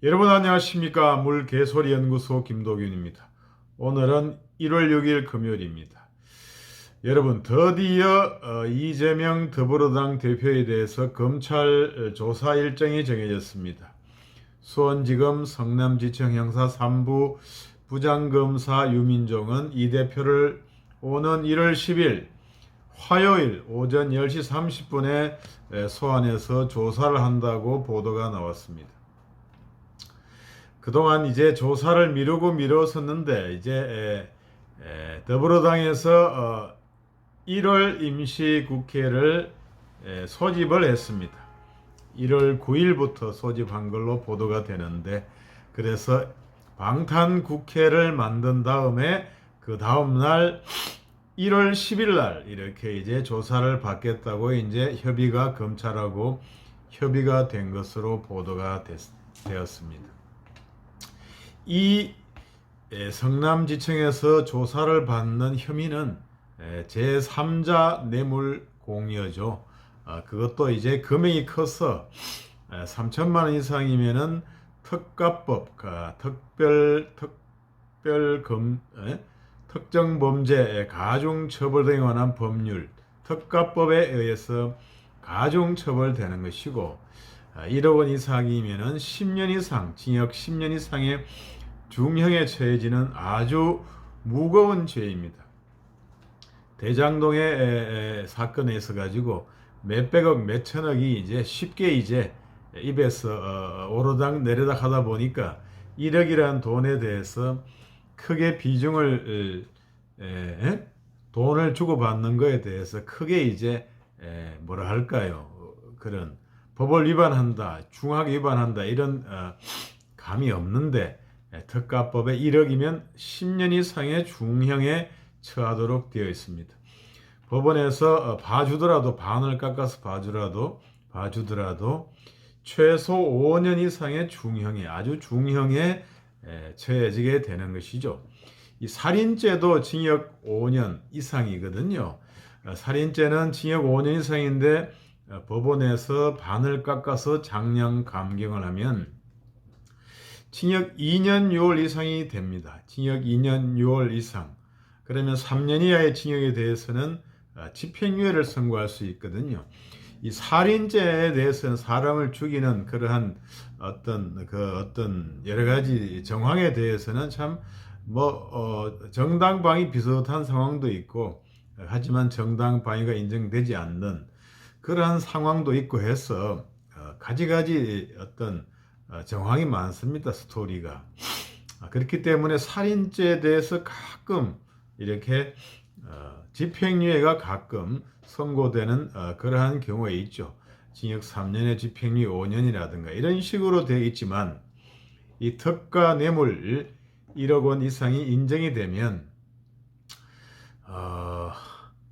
여러분 안녕하십니까? 물개소리연구소 김도균입니다. 오늘은 1월 6일 금요일입니다. 여러분 드디어 이재명 더불어당 대표에 대해서 검찰 조사 일정이 정해졌습니다. 수원지검 성남지청 형사 3부 부장검사 유민종은 이 대표를 오는 1월 10일 화요일 오전 10시 30분에 소환해서 조사를 한다고 보도가 나왔습니다. 그동안 이제 조사를 미뤘었는데 이제 더불어당에서 1월 임시국회를 소집을 했습니다. 1월 9일부터 소집한 걸로 보도가 되는데, 그래서 방탄국회를 만든 다음에 그 다음날 1월 10일 날 이렇게 이제 조사를 받겠다고 이제 검찰하고 협의가 된 것으로 보도가 되었습니다. 이 성남지청에서 조사를 받는 혐의는 제3자 뇌물 공여죠. 그것도 이제 금액이 커서 3천만 원 이상이면은 특가법, 특정 범죄 가중 처벌 등에 관한 법률 특가법에 의해서 가중 처벌되는 것이고, 1억 원 이상이면은 10년 이상, 징역 10년 이상의 중형에 처해지는 아주 무거운 죄입니다. 대장동의 사건에 있어 가지고 몇백억, 몇천억이 이제 쉽게 이제 입에서 오르락 내리락 하다 보니까 1억이라는 돈에 대해서 크게 비중을 돈을 주고받는 거에 대해서 크게 이제 뭐라 할까요? 그런 법을 위반한다, 중하게 위반한다 이런 감이 없는데, 특가법에 1억이면 10년 이상의 중형에 처하도록 되어 있습니다. 법원에서 봐주더라도, 반을 깎아서 봐주더라도 최소 5년 이상의 중형에, 아주 중형에 처해지게 되는 것이죠. 이 살인죄도 징역 5년 이상이거든요. 살인죄는 징역 5년 이상인데 법원에서 반을 깎아서 장량 감경을 하면 징역 2년 6월 이상이 됩니다. 징역 2년 6월 이상. 그러면 3년 이하의 징역에 대해서는 집행유예를 선고할 수 있거든요. 이 살인죄에 대해서는 사람을 죽이는 그러한 어떤 여러 가지 정황에 대해서는 참 정당방위 비슷한 상황도 있고, 하지만 정당방위가 인정되지 않는 그러한 상황도 있고 해서 가지가지 어떤 정황이 많습니다. 스토리가. 그렇기 때문에 살인죄에 대해서 가끔 이렇게 집행유예가 가끔 선고되는 그러한 경우에 있죠. 징역 3년에 집행유예 5년이라든가 이런 식으로 되어 있지만, 이 특가 뇌물 1억 원 이상이 인정이 되면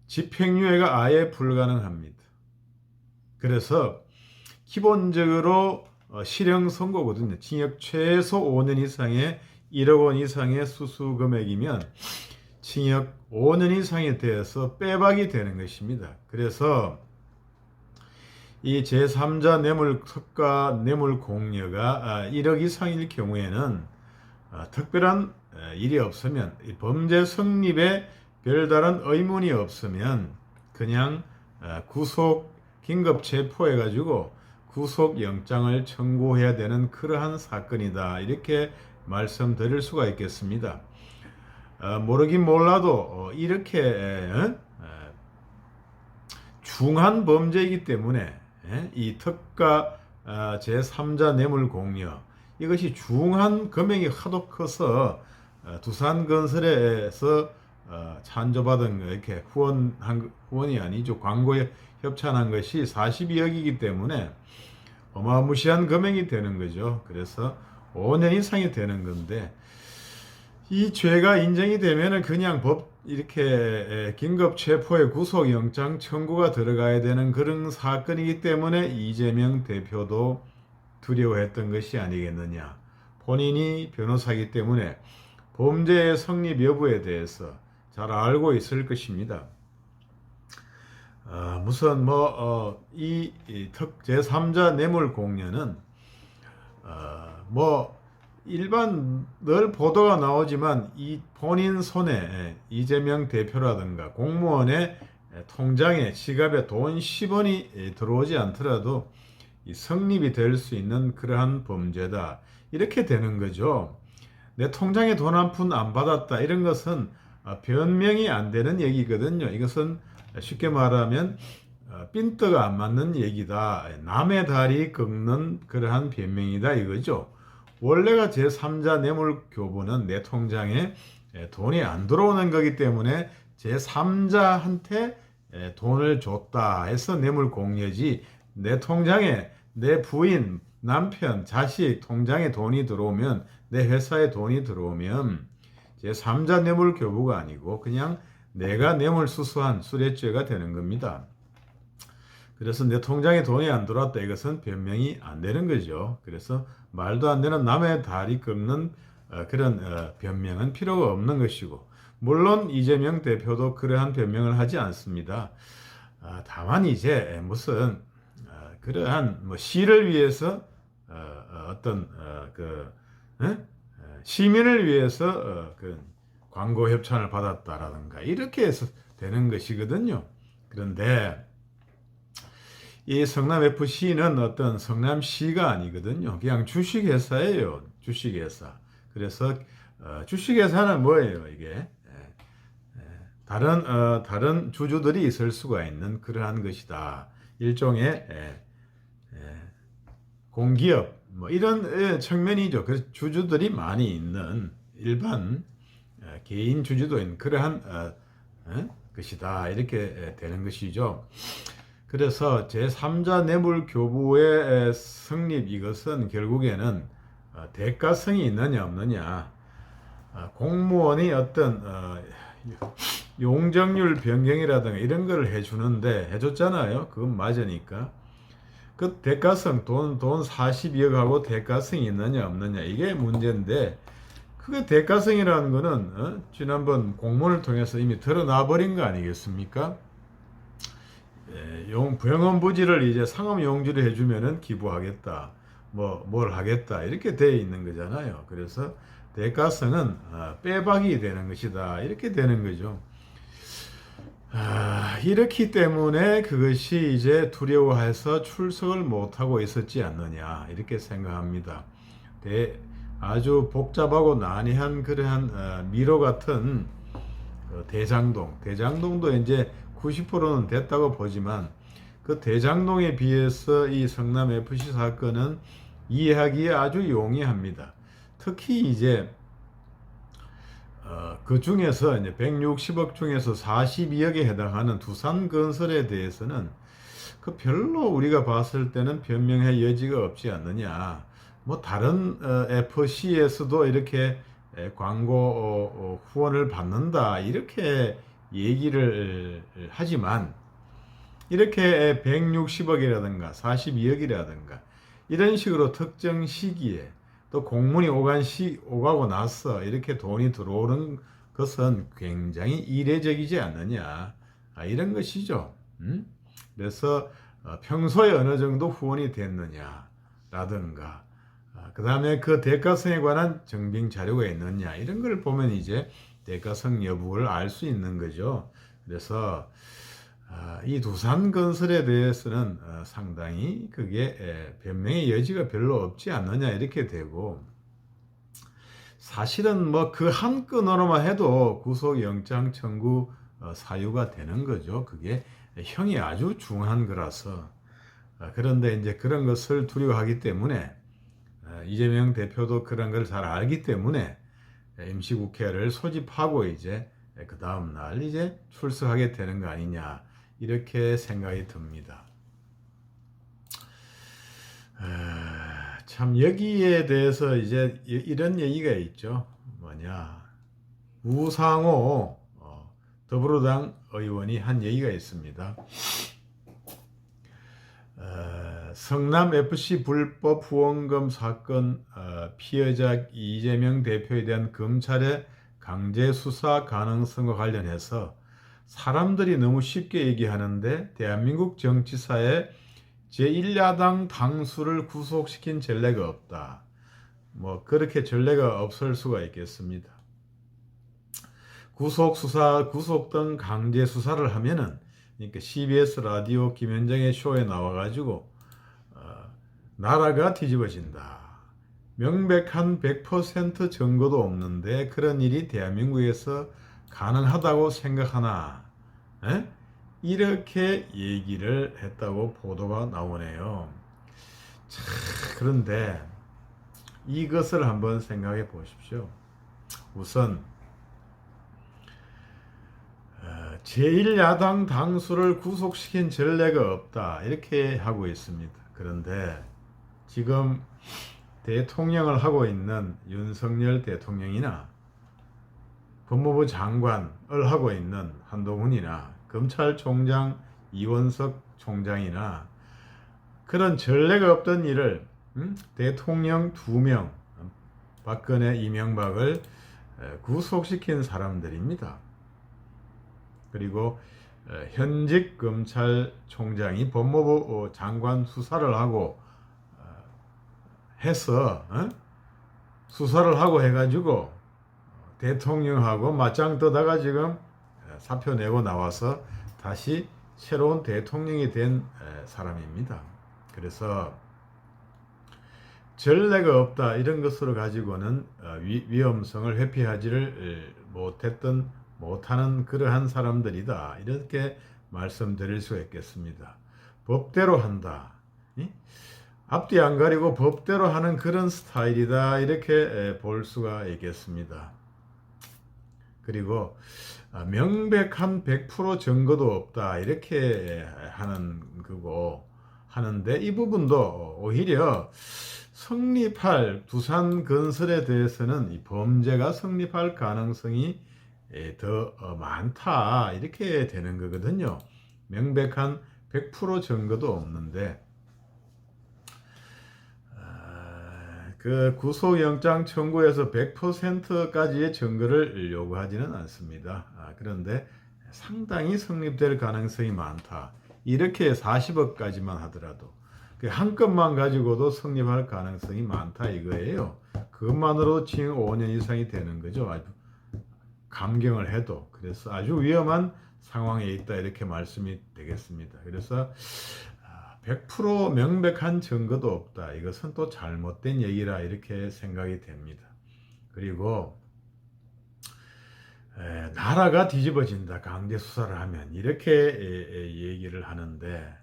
집행유예가 아예 불가능합니다. 그래서 기본적으로 실형 선고거든요. 징역 최소 5년 이상의 1억 원 이상의 수수 금액이면 징역 5년 이상에 대해서 빼박이 되는 것입니다. 그래서 이 제3자 뇌물 특가 뇌물 공여가 1억 이상일 경우에는 특별한 일이 없으면, 범죄 성립에 별다른 의문이 없으면 그냥 구속 긴급 체포해 가지고 구속영장을 청구해야 되는 그러한 사건이다, 이렇게 말씀드릴 수가 있겠습니다. 모르긴 몰라도 이렇게 중한 범죄이기 때문에 이 특가 제3자 뇌물 공여, 이것이 중한 금액이 하도 커서 두산건설에서 찬조받은 이렇게 후원이 아니죠. 광고에 협찬한 것이 42억이기 때문에 어마무시한 금액이 되는 거죠. 그래서 5년 이상이 되는 건데, 이 죄가 인정이 되면은 그냥 이렇게 긴급 체포에 구속영장 청구가 들어가야 되는 그런 사건이기 때문에 이재명 대표도 두려워했던 것이 아니겠느냐. 본인이 변호사이기 때문에 범죄의 성립 여부에 대해서 잘 알고 있을 것입니다. 무슨 이 제3자 뇌물 공여는 뭐 일반 늘 보도가 나오지만 이 본인 손에 이재명 대표라든가 공무원의 통장에 지갑에 돈 10원이 들어오지 않더라도 이 성립이 될 수 있는 그러한 범죄다. 이렇게 되는 거죠. 내 통장에 돈 한 푼 안 받았다. 이런 것은 변명이 안 되는 얘기거든요. 이것은 쉽게 말하면 핀트가 안 맞는 얘기다. 남의 다리 긁는 그러한 변명이다 이거죠. 원래가 제3자 뇌물교부는 내 통장에 돈이 안 들어오는 거기 때문에 제3자한테 돈을 줬다 해서 뇌물공여지, 내 통장에 내 부인, 남편, 자식 통장에 돈이 들어오면, 내 회사에 돈이 들어오면 제3자 뇌물교부가 아니고 그냥 내가 뇌물수수한 수뢰죄가 되는 겁니다. 그래서 내 통장에 돈이 안 들어왔다, 이것은 변명이 안 되는 거죠. 그래서 말도 안 되는 남의 다리 긁는 그런 변명은 필요가 없는 것이고, 물론 이재명 대표도 그러한 변명을 하지 않습니다. 다만 이제 무슨 그러한 뭐 시를 위해서 어떤 시민을 위해서 그 광고 협찬을 받았다라든가 이렇게 해서 되는 것이거든요. 그런데 이 성남FC는 어떤 성남시가 아니거든요. 그냥 주식회사예요. 주식회사. 그래서 주식회사는 뭐예요? 이게 다른 주주들이 있을 수가 있는 그러한 것이다. 일종의 공기업 뭐 이런 측면이죠. 그래서 주주들이 많이 있는 일반 개인 주주도 있는 그러한 것이다. 이렇게 되는 것이죠. 그래서 제3자 뇌물교부의 성립, 이것은 결국에는 대가성이 있느냐 없느냐, 공무원이 어떤 용적률 변경이라든가 이런 걸 해줬잖아요. 그건 맞으니까. 그 대가성, 돈 42억하고 대가성이 있느냐 없느냐, 이게 문제인데, 그게 대가성이라는 거는 지난번 공문을 통해서 이미 드러나 버린 거 아니겠습니까? 병원 부지를 이제 상업 용지를 해주면은 기부하겠다, 뭘 하겠다, 이렇게 돼 있는 거잖아요. 그래서 대가성은 빼박이 되는 것이다, 이렇게 되는 거죠. 이렇기 때문에 그것이 이제 두려워해서 출석을 못하고 있었지 않느냐, 이렇게 생각합니다. 아주 복잡하고 난해한 그러한 미로 같은 대장동도 이제 90%는 됐다고 보지만, 그 대장동에 비해서 이 성남FC 사건은 이해하기에 아주 용이합니다. 특히 이제 그 중에서 이제 160억 중에서 42억에 해당하는 두산건설에 대해서는 그 별로 우리가 봤을 때는 변명의 여지가 없지 않느냐. 뭐 다른 FC에서도 이렇게 광고 후원을 받는다, 이렇게 얘기를 하지만, 이렇게 160억이라든가 42억이라든가 이런 식으로 특정 시기에 또 공문이 오가고 나서 이렇게 돈이 들어오는 것은 굉장히 이례적이지 않느냐, 이런 것이죠. 그래서 평소에 어느 정도 후원이 됐느냐라든가, 그 다음에 그 대가성에 관한 증빙 자료가 있느냐, 이런 걸 보면 이제 대가성 여부를 알 수 있는 거죠. 그래서 이 두산건설에 대해서는 상당히 그게 변명의 여지가 별로 없지 않느냐, 이렇게 되고, 사실은 뭐 그 한 건으로만 해도 구속영장 청구 사유가 되는 거죠. 그게 형이 아주 중한 거라서. 그런데 이제 그런 것을 두려워하기 때문에, 이재명 대표도 그런 걸 잘 알기 때문에 임시국회를 소집하고 이제 그 다음 날 이제 출석하게 되는 거 아니냐, 이렇게 생각이 듭니다. 참 여기에 대해서 이제 이런 얘기가 있죠. 뭐냐, 우상호 더불어당 의원이 한 얘기가 있습니다. 성남FC 불법 후원금 사건 피해자 이재명 대표에 대한 검찰의 강제 수사 가능성과 관련해서 사람들이 너무 쉽게 얘기하는데, 대한민국 정치사에 제1야당 당수를 구속시킨 전례가 없다. 뭐 그렇게 전례가 없을 수가 있겠습니다. 구속 수사, 구속 등 강제 수사를 하면은 그러니까 CBS 라디오 김현정의 쇼에 나와가지고 나라가 뒤집어진다. 명백한 100% 증거도 없는데 그런 일이 대한민국에서 가능하다고 생각하나? 에? 이렇게 얘기를 했다고 보도가 나오네요. 자, 그런데 이것을 한번 생각해 보십시오. 우선 제1야당 당수를 구속시킨 전례가 없다 이렇게 하고 있습니다. 그런데 지금 대통령을 하고 있는 윤석열 대통령이나 법무부 장관을 하고 있는 한동훈이나 검찰총장 이원석 총장이나 그런 전례가 없던 일을 대통령 2명 박근혜 이명박을 구속시킨 사람들입니다. 그리고 현직 검찰총장이 법무부 장관 수사를 하고 해서 수사를 하고 해가지고 대통령하고 맞짱 뜨다가 지금 사표 내고 나와서 다시 새로운 대통령이 된 사람입니다. 그래서 전례가 없다 이런 것으로 가지고는 위험성을 회피하지를 못하는 그러한 사람들이다 이렇게 말씀드릴 수 있겠습니다. 법대로 한다. 앞뒤 안 가리고 법대로 하는 그런 스타일이다 이렇게 볼 수가 있겠습니다. 그리고 명백한 100% 증거도 없다 이렇게 하는 거고 하는데 이 부분도 오히려 성립할 두산 건설에 대해서는 이 범죄가 성립할 가능성이 더 많다 이렇게 되는 거거든요. 명백한 100% 증거도 없는데 그 구속영장 청구에서 100%까지의 증거를 요구하지는 않습니다. 그런데 상당히 성립될 가능성이 많다. 이렇게 40억까지만 하더라도 한 건만 가지고도 성립할 가능성이 많다 이거예요. 그것만으로 징역 5년 이상이 되는 거죠. 아주 감경을 해도. 그래서 아주 위험한 상황에 있다 이렇게 말씀이 되겠습니다. 그래서 100% 명백한 증거도 없다. 이것은 또 잘못된 얘기라 이렇게 생각이 됩니다. 그리고 나라가 뒤집어진다. 강제 수사를 하면 이렇게 얘기를 하는데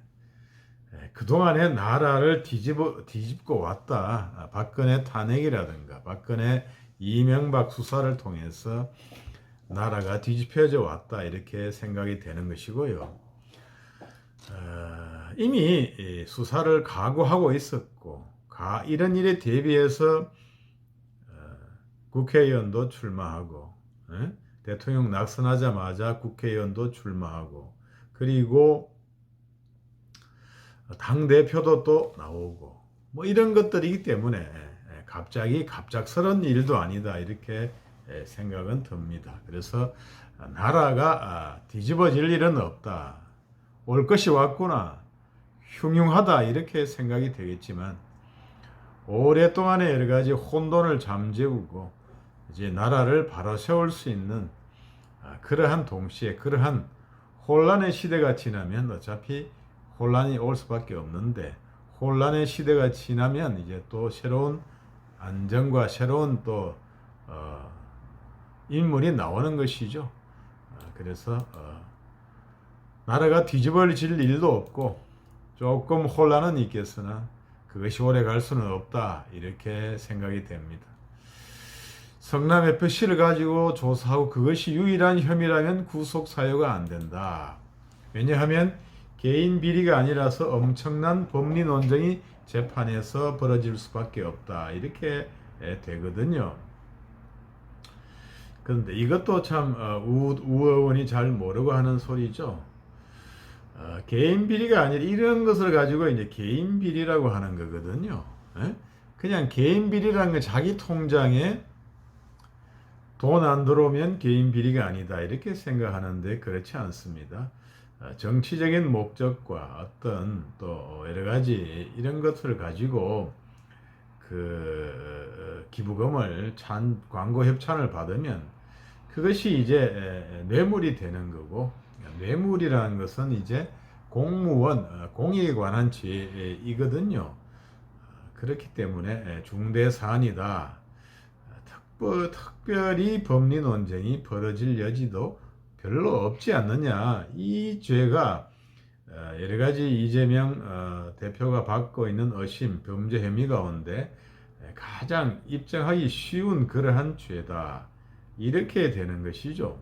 그동안에 나라를 뒤집고 왔다. 박근혜 탄핵이라든가 박근혜 이명박 수사를 통해서 나라가 뒤집혀져 왔다. 이렇게 생각이 되는 것이고요. 이미 수사를 각오하고 있었고 이런 일에 대비해서 국회의원도 출마하고 대통령 낙선하자마자 국회의원도 출마하고 그리고 당대표도 또 나오고 뭐 이런 것들이기 때문에 갑자기 갑작스러운 일도 아니다 이렇게 생각은 듭니다. 그래서 나라가 뒤집어질 일은 없다. 올 것이 왔구나. 흉흉하다 이렇게 생각이 되겠지만 오랫동안의 여러 가지 혼돈을 잠재우고 이제 나라를 바로 세울 수 있는 그러한 동시에 그러한 혼란의 시대가 지나면 어차피 혼란이 올 수밖에 없는데 혼란의 시대가 지나면 이제 또 새로운 안정과 새로운 또 인물이 나오는 것이죠. 그래서 나라가 뒤집어질 일도 없고 조금 혼란은 있겠으나 그것이 오래 갈 수는 없다 이렇게 생각이 됩니다. 성남 FC를 가지고 조사하고 그것이 유일한 혐의라면 구속 사유가 안 된다. 왜냐하면 개인 비리가 아니라서 엄청난 법리 논쟁이 재판에서 벌어질 수밖에 없다 이렇게 되거든요. 그런데 이것도 참 우 의원이 잘 모르고 하는 소리죠. 개인 비리가 아니라 이런 것을 가지고 이제 개인 비리라고 하는 거거든요. 그냥 개인 비리라는 건 자기 통장에 돈 안 들어오면 개인 비리가 아니다 이렇게 생각하는데 그렇지 않습니다. 정치적인 목적과 어떤 또 여러 가지 이런 것을 가지고 그 기부금을 광고 협찬을 받으면 그것이 이제 뇌물이 되는 거고, 뇌물이라는 것은 이제 공무원 공익에 관한 죄이거든요. 그렇기 때문에 중대 사안이다. 특별히 법리 논쟁이 벌어질 여지도 별로 없지 않느냐. 이 죄가 여러 가지 이재명 대표가 받고 있는 의심, 범죄 혐의 가운데 가장 입증하기 쉬운 그러한 죄다. 이렇게 되는 것이죠.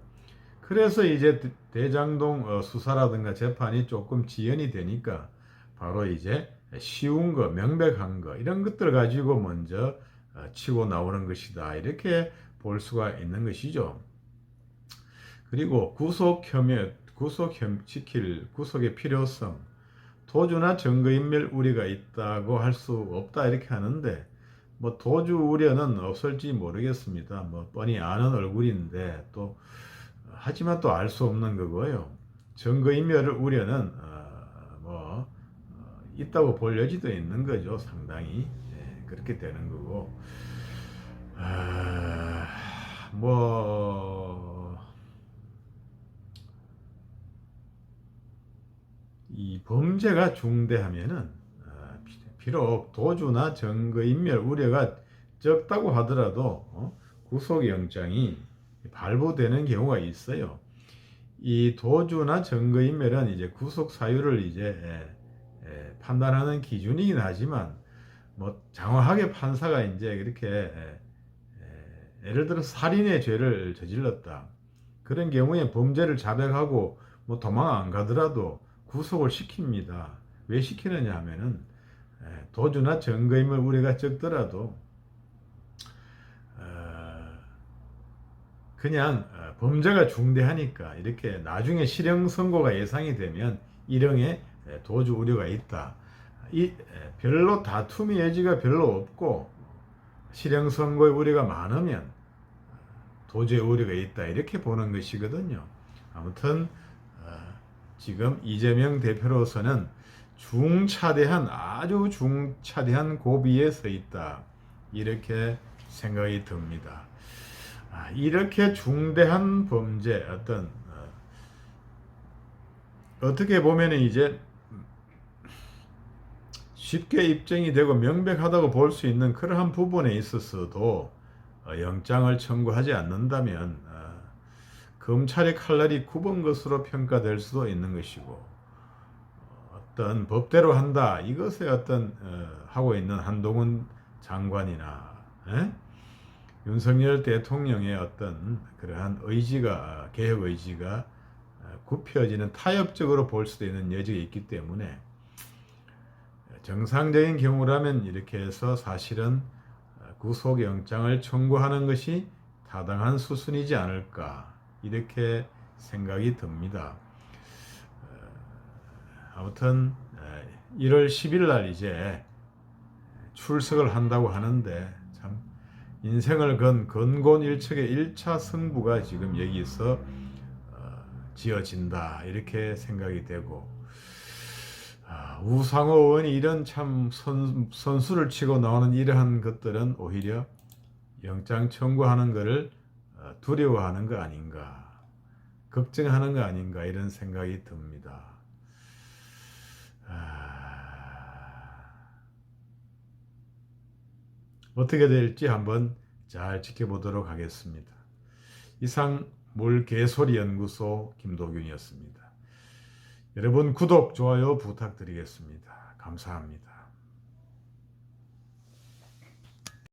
그래서 이제 대장동 수사라든가 재판이 조금 지연이 되니까 바로 이제 쉬운 거, 명백한 거 이런 것들 가지고 먼저 치고 나오는 것이다. 이렇게 볼 수가 있는 것이죠. 그리고 구속의 필요성, 도주나 증거인멸 우려가 있다고 할 수 없다 이렇게 하는데, 뭐 도주 우려는 없을지 모르겠습니다. 뭐 뻔히 아는 얼굴인데 또 하지만 또 알 수 없는 거고요. 증거인멸 우려는 있다고 볼 여지도 있는 거죠. 상당히 그렇게 되는 거고, 이 범죄가 중대하면은 비록 도주나 증거인멸 우려가 적다고 하더라도 구속영장이 발부되는 경우가 있어요. 이 도주나 증거인멸은 이제 구속 사유를 이제 판단하는 기준이긴 하지만, 뭐 장황하게 판사가 이제 이렇게 예를 들어 살인의 죄를 저질렀다. 그런 경우에 범죄를 자백하고 뭐 도망 안 가더라도 구속을 시킵니다. 왜 시키느냐 하면은 도주나 증거인멸 우려가 적더라도 그냥 범죄가 중대하니까 이렇게 나중에 실형 선고가 예상이 되면 일형에 도주 우려가 있다. 별로 다툼의 여지가 별로 없고 실형 선고의 우려가 많으면 도주의 우려가 있다. 이렇게 보는 것이거든요. 아무튼 지금 이재명 대표로서는 아주 중차대한 고비에 서 있다. 이렇게 생각이 듭니다. 이렇게 중대한 범죄, 어떻게 보면 이제 쉽게 입증이 되고 명백하다고 볼 수 있는 그러한 부분에 있어서도 영장을 청구하지 않는다면 검찰의 칼날이 굽은 것으로 평가될 수도 있는 것이고, 어떤 법대로 한다, 이것에 하고 있는 한동훈 장관이나 윤석열 대통령의 그러한 의지가, 개혁 의지가 굽혀지는, 타협적으로 볼 수도 있는 여지가 있기 때문에 정상적인 경우라면 이렇게 해서 사실은 구속영장을 청구하는 것이 타당한 수순이지 않을까, 이렇게 생각이 듭니다. 아무튼 1월 10일 날 이제 출석을 한다고 하는데, 참 인생을 건 건곤일척의 1차 승부가 지금 여기서 지어진다, 이렇게 생각이 되고, 우상호 의원이 이런 참 선수를 치고 나오는 이러한 것들은 오히려 영장 청구하는 것을 두려워하는 거 아닌가, 걱정하는 거 아닌가, 이런 생각이 듭니다. 어떻게 될지 한번 잘 지켜보도록 하겠습니다. 이상 몰개소리 연구소 김도균이었습니다. 여러분 구독, 좋아요 부탁드리겠습니다. 감사합니다.